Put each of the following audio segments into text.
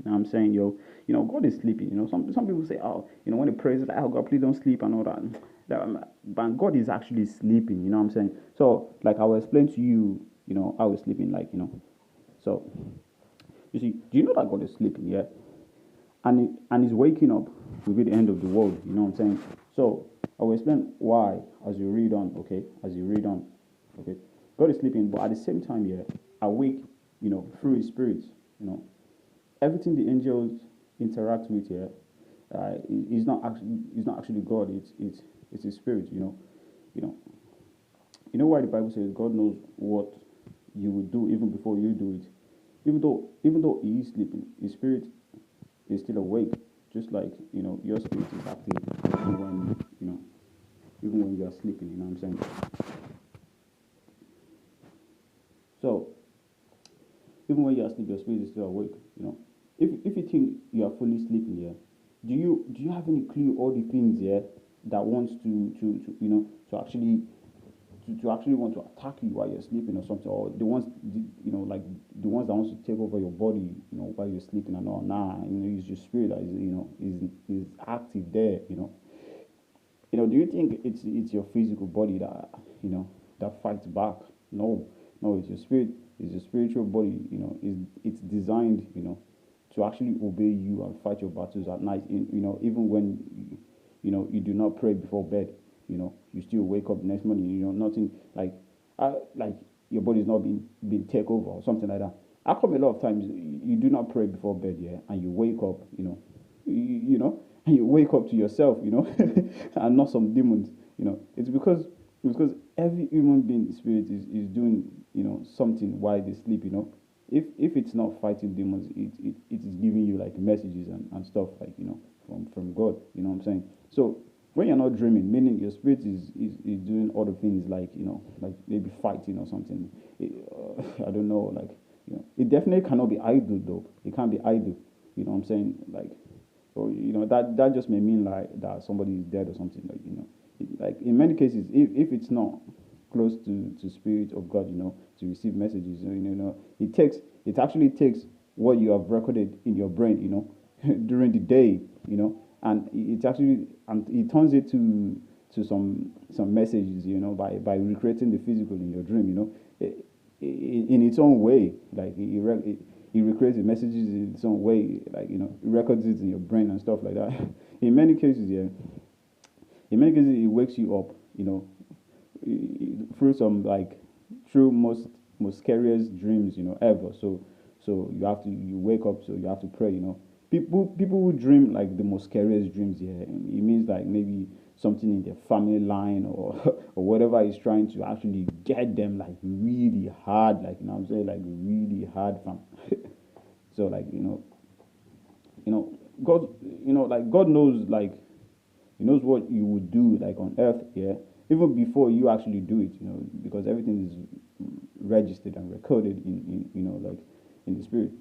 You know what I'm saying? God is sleeping. Some people say, oh, when they pray, it's like, oh God, please don't sleep and all that. But God is actually sleeping. You know what I'm saying? So, like I will explain to you, how he's sleeping. So you see, do you know that God is sleeping? Yeah, and he's waking up will be the end of the world. You know what I'm saying? So I will explain why as you read on. Okay, as you read on. Okay, God is sleeping, but at the same time, yeah, awake. Through His Spirit. You know, everything the angels interact with here is not actually God. It's His Spirit. You know. You know why the Bible says God knows what you will do even before you do it. Even though He is sleeping, His Spirit is still awake. Just like your spirit is active even when you are sleeping. You know what I'm saying? So even when you are asleep, your spirit is still awake. If you think you are fully sleeping here, do you have any clue all the things here that wants to actually want to attack you while you're sleeping or something, or the ones like the ones that wants to take over your body while you're sleeping and all. Nah, it's your spirit that is active there. Do you think it's your physical body that fights back? No, no, it's your spirit. It's your spiritual body. It's designed to actually obey you and fight your battles at night. Even when you do not pray before bed. You still wake up the next morning. Nothing like your body's not being taken over or something like that. How come a lot of times you do not pray before bed, yeah, and you wake up, and you wake up to yourself, and not some demons. It's because every human being spirit is doing something while they sleep. If it's not fighting demons, it is giving you like messages and stuff like from God. You know what I'm saying? So when you're not dreaming, meaning your spirit is doing other things like maybe fighting or something. I don't know, like it definitely cannot be idle though. It can't be idle. You know what I'm saying? Like, or that just may mean like that somebody is dead or something. Like in many cases, if it's not close to spirit of God, to receive messages, it actually takes what you have recorded in your brain, during the day, and it turns it to some messages, by recreating the physical in your dream, in its own way. Like it recreates the messages in its own way, like it records it in your brain and stuff like that. In many cases, yeah, in many cases it wakes you up, through some like through most scariest dreams ever. So you wake up, so you have to pray. People who dream like the most scariest dreams, yeah, it means like maybe something in their family line or or whatever is trying to actually get them like really hard, like I'm saying, like really hard from. So like God, like God knows, like He knows what you would do like on earth, yeah, even before you actually do it, because everything is registered and recorded in like in the spirit,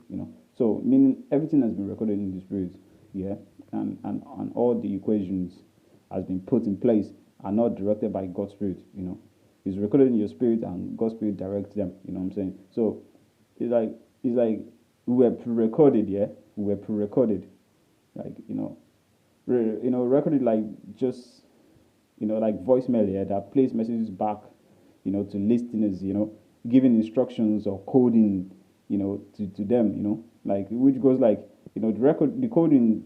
So meaning everything has been recorded in the spirit, yeah, and all the equations has been put in place are not directed by God's spirit. It's recorded in your spirit and God's spirit directs them, you know what I'm saying? So it's like we were pre-recorded, yeah, we were pre-recorded, like recorded like just like voicemail, yeah, that plays messages back, to listeners, giving instructions or coding, to them, like which goes like, the coding,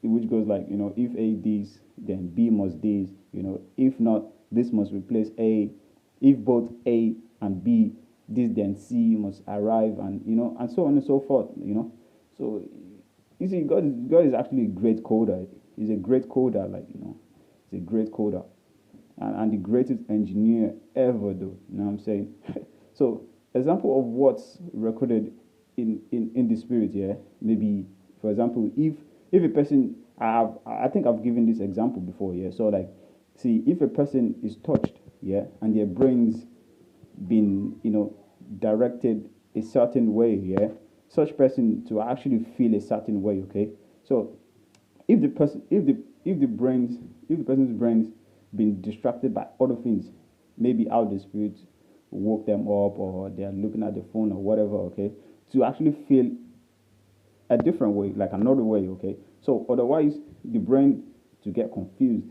which goes like, if A this, then B must this, if not, this must replace A, if both A and B, this then C must arrive, and so on and so forth. So you see, God is actually a great coder. He's a great coder, like he's a great coder, and the greatest engineer ever, though. You know what I'm saying? So, example of what's recorded in the spirit, yeah. Maybe, for example, if a person, I think I've given this example before, yeah. So like, see, if a person is touched, yeah, and their brains been directed a certain way, yeah, such person to actually feel a certain way, okay. So if the person if the person's brains been distracted by other things, maybe how the spirit woke them up or they are looking at the phone or whatever, okay, to actually feel a different way, like another way, okay? So otherwise, the brain to get confused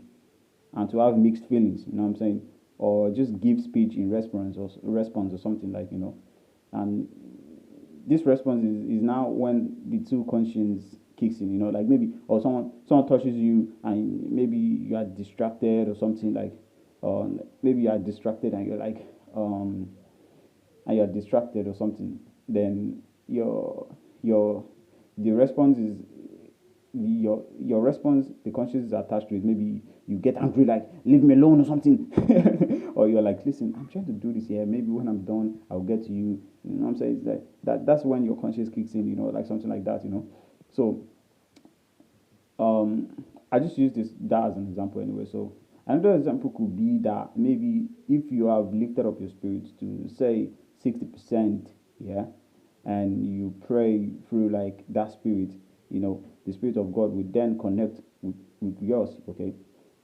and to have mixed feelings, you know what I'm saying? Or just give speech in response or something like, and this response is now when the two conscience kicks in, like maybe or someone touches you and maybe you are distracted or something like maybe you are distracted and you're like and you're distracted or something, then your the response is your response, the conscience is attached to it. Maybe you get angry, like leave me alone or something, or you're like, listen, I'm trying to do this here. Maybe when I'm done, I'll get to you. You know what I'm saying? It's like that's when your conscience kicks in. Like something like that. So I just use that as an example anyway. So another example could be that maybe if you have lifted up your spirit to say 60%, yeah, and you pray through like that spirit, the spirit of God will then connect with yours, okay,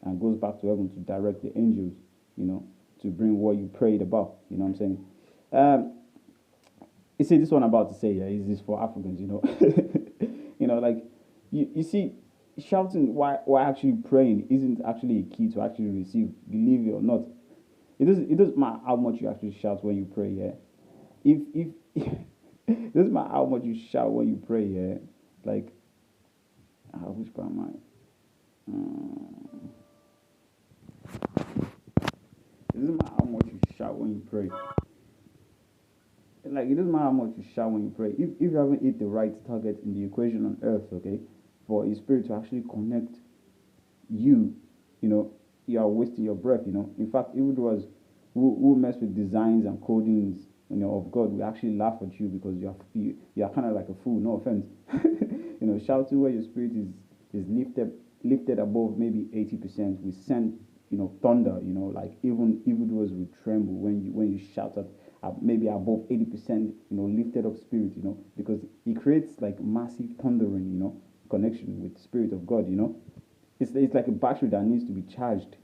and goes back to heaven to direct the angels, to bring what you prayed about. You know what I'm saying? You see, this one I'm about to say, yeah, is this for Africans, like you see, shouting while actually praying isn't actually a key to actually receive, believe it or not. It doesn't matter how much you actually shout when you pray, yeah. If it doesn't matter how much you shout when you pray, yeah. Like, which part am I? Um, it doesn't matter how much you shout when you pray. Like, it doesn't matter how much you shout when you pray. If you haven't hit the right target in the equation on earth, okay, for a spirit to actually connect you, you know, you are wasting your breath. In fact, if it was who mess with designs and codings, of God, we actually laugh at you because you are kind of like a fool. No offense. Shouting where your spirit is lifted above maybe 80%. We send thunder. Like even evildoers will tremble when you shout at maybe above 80%. Lifted up spirit. Because it creates like massive thundering. Connection with the spirit of God. It's like a battery that needs to be charged,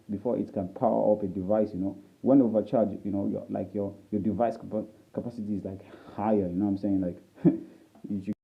before it can power up a device. When overcharged, your device capacity is like higher. You know what I'm saying? Like you